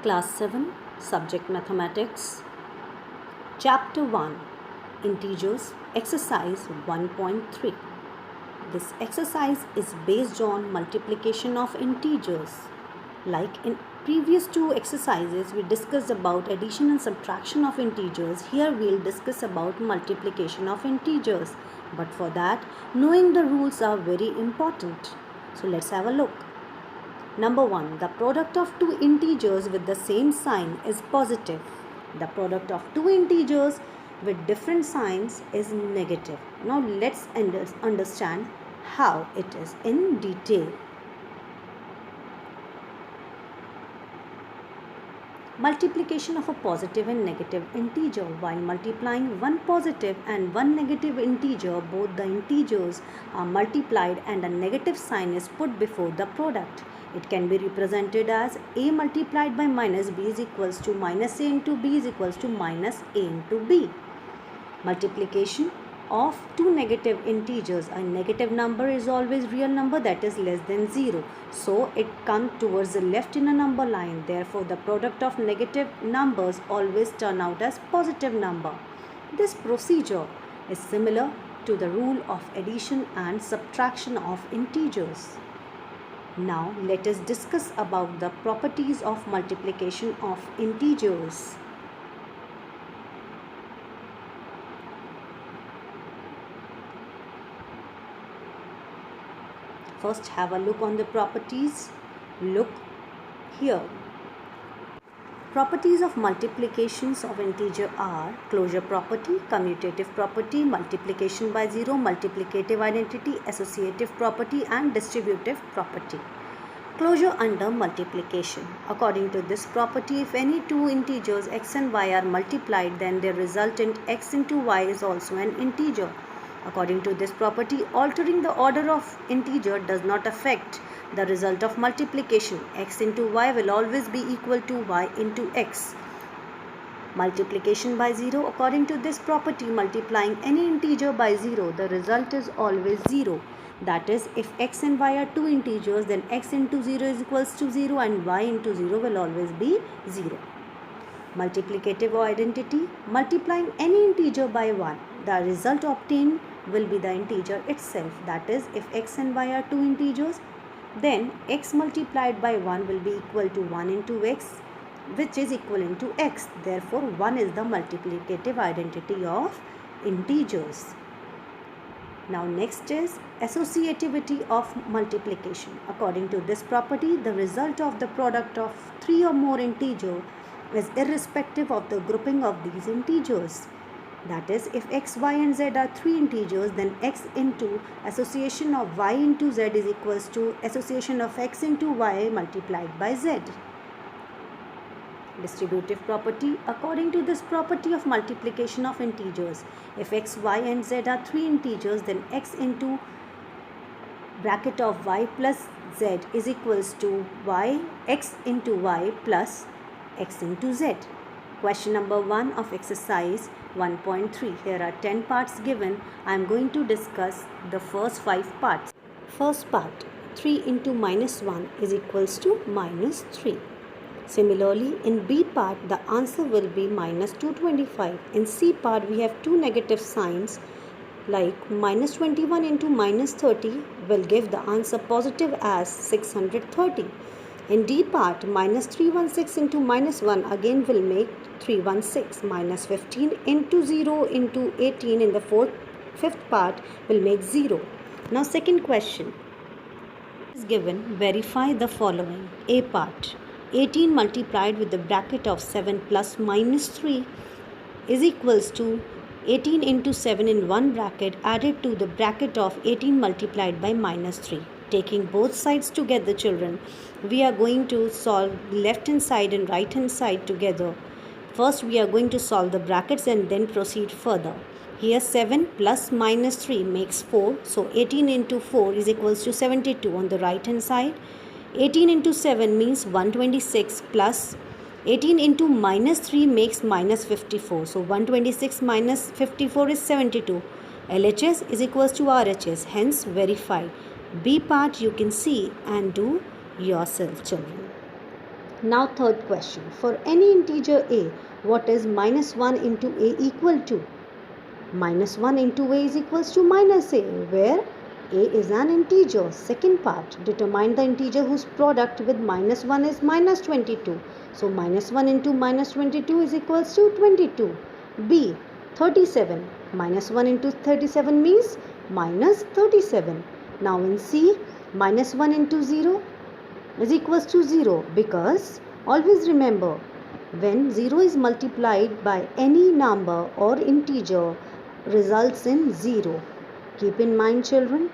Class 7, Subject Mathematics, Chapter 1, Integers, Exercise 1.3. This exercise is based on multiplication of integers. Like in previous two exercises, we discussed about addition and subtraction of integers. Here we'll discuss about multiplication of integers. But for that, knowing the rules are very important. So let's have a look. Number 1. The product of two integers with the same sign is positive. The product of two integers with different signs is negative. Now let's understand how it is in detail. Multiplication of a positive and negative integer. While multiplying one positive and one negative integer, both the integers are multiplied and a negative sign is put before the product. It can be represented as a multiplied by minus b is equals to minus a into b is equals to minus a into b. Multiplication of two negative integers. A negative number is always real number that is less than 0. So it comes towards the left in a number line. Therefore, the product of negative numbers always turn out as positive number. This procedure is similar to the rule of addition and subtraction of integers. Now let us discuss about the properties of multiplication of integers. First, have a look on the properties. Look here. Properties of multiplications of integer are closure property, commutative property, multiplication by zero, multiplicative identity, associative property and distributive property. Closure under multiplication. According to this property, if any two integers x and y are multiplied, then their resultant x into y is also an integer. According to this property, altering the order of integer does not affect the result of multiplication. X into y will always be equal to y into x. Multiplication by 0. According to this property, multiplying any integer by 0, the result is always 0. That is, if x and y are two integers, then x into 0 is equals to 0 and y into 0 will always be 0. Multiplicative identity. Multiplying any integer by 1, the result obtained will be the integer itself. That is, if x and y are two integers, then x multiplied by 1 will be equal to 1 into x, which is equivalent to x. Therefore, 1 is the multiplicative identity of integers. Now next is associativity of multiplication. According to this property, the result of the product of three or more integers is irrespective of the grouping of these integers. That is, if x, y and z are three integers, then x into association of y into z is equals to association of x into y multiplied by z. Distributive property. According to this property of multiplication of integers, if x, y and z are three integers, then x into bracket of y plus z is equals to y, x into y plus x into z. Question number 1 of exercise 1.3. Here are 10 parts given. I am going to discuss the first 5 parts. First part, 3 into minus 1 is equals to minus 3. Similarly, in B part, the answer will be minus 225. In C part, we have two negative signs like minus 21 into minus 30 will give the answer positive as 630. In D part, minus 316 into minus 1 again will make 316. Minus 15 into 0 into 18 in the fifth part will make 0. Now second question is given. Verify the following. A part. 18 multiplied with the bracket of 7 plus minus 3 is equals to 18 into 7 in one bracket added to the bracket of 18 multiplied by minus 3. Taking both sides together, children, we are going to solve left hand side and right hand side together. First, we are going to solve the brackets and then proceed further. Here 7 plus minus 3 makes 4. So 18 into 4 is equals to 72 on the right hand side. 18 into 7 means 126 plus 18 into minus 3 makes minus 54. So 126 minus 54 is 72. LHS is equals to RHS. Hence verified. B part you can see and do yourself, children. Now third question. For any integer a, what is minus 1 into a equal to? Minus 1 into a is equals to minus a, where a is an integer. Second part, determine the integer whose product with minus 1 is minus 22. So minus 1 into minus 22 is equals to 22. B, 37. Minus 1 into 37 means minus 37. Now in C, minus 1 into 0 is equals to 0, because always remember, when 0 is multiplied by any number or integer results in 0. Keep in mind, children,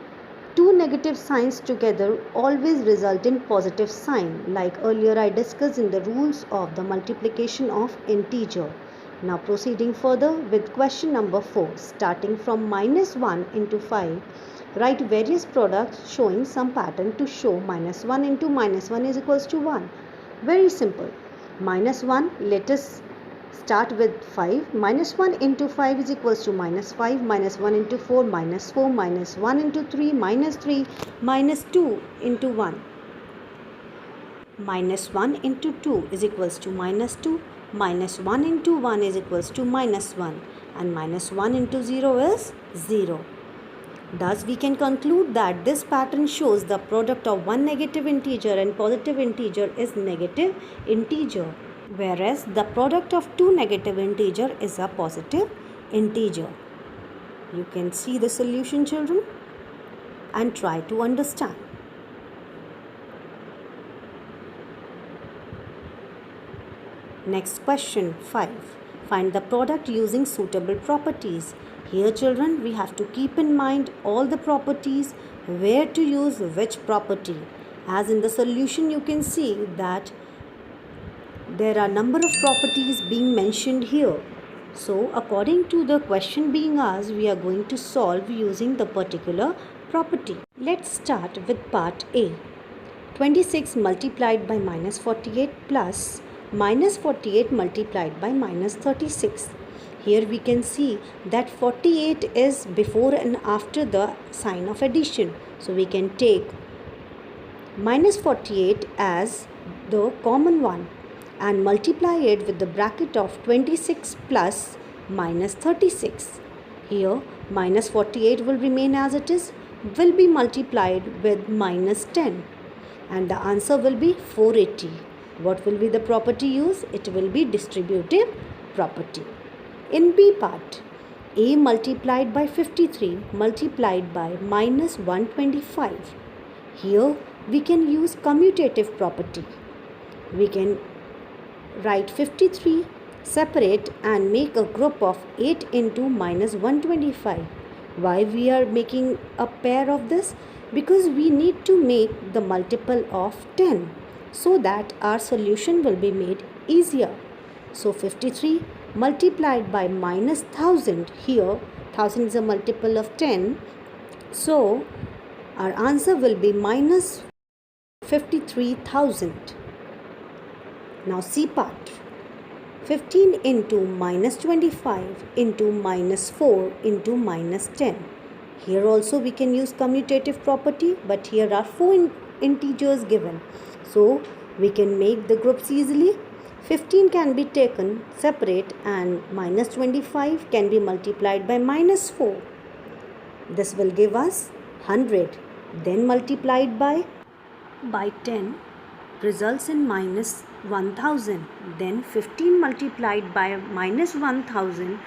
two negative signs together always result in positive sign, like earlier I discussed in the rules of the multiplication of integer. Now proceeding further with question number 4, starting from minus 1 into 5. Write various products showing some pattern to show minus 1 into minus 1 is equals to 1. Very simple. Minus 1, let us start with 5. Minus 1 into 5 is equals to minus 5. Minus 1 into 4, minus 4. Minus 1 into 3, minus 3. Minus 2 into 1. Minus 1 into 2 is equals to minus 2. Minus 1 into 1 is equals to minus 1. And minus 1 into 0 is 0. Thus, we can conclude that this pattern shows the product of one negative integer and positive integer is negative integer, whereas the product of two negative integer is a positive integer. You can see the solution, children, and try to understand. Next question 5. Find the product using suitable properties. Here, children, we have to keep in mind all the properties, where to use which property. As in the solution, you can see that there are number of properties being mentioned here. So, according to the question being asked, we are going to solve using the particular property. Let's start with part A. 26 multiplied by minus 48 plus minus 48 multiplied by minus 36. Here we can see that 48 is before and after the sign of addition. So we can take minus 48 as the common one and multiply it with the bracket of 26 plus minus 36. Here minus 48 will remain as it is, will be multiplied with minus 10, and the answer will be 480. What will be the property used? It will be distributive property. In B part, A multiplied by 53 multiplied by minus 125. Here we can use commutative property. We can write 53 separate and make a group of 8 into minus 125. Why we are making a pair of this? Because we need to make the multiple of 10 so that our solution will be made easier. So 53 multiplied by minus 1000, here 1000 is a multiple of 10, so our answer will be minus 53,000. Now C part, 15 into minus 25 into minus 4 into minus 10. Here also we can use commutative property, but here are 4 integers given, so we can make the groups easily. 15 can be taken separate and minus 25 can be multiplied by minus 4. This will give us 100. Then multiplied by 10 results in minus 1000. Then 15 multiplied by minus 1000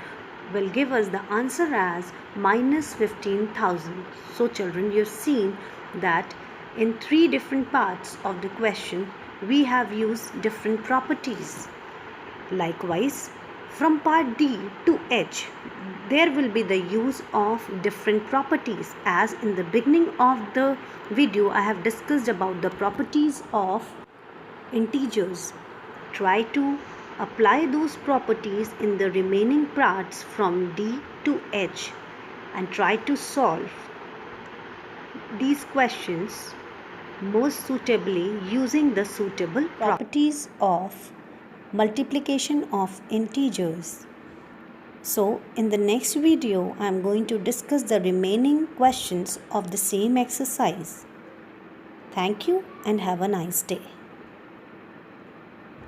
will give us the answer as minus 15,000. So children, you've seen that in 3 different parts of the question we have used different properties. Likewise, from part D to H, there will be the use of different properties. As in the beginning of the video, I have discussed about the properties of integers. Try to apply those properties in the remaining parts from D to H and try to solve these questions most suitably using the suitable properties of multiplication of integers. So in the next video, I am going to discuss the remaining questions of the same exercise. Thank you and have a nice day.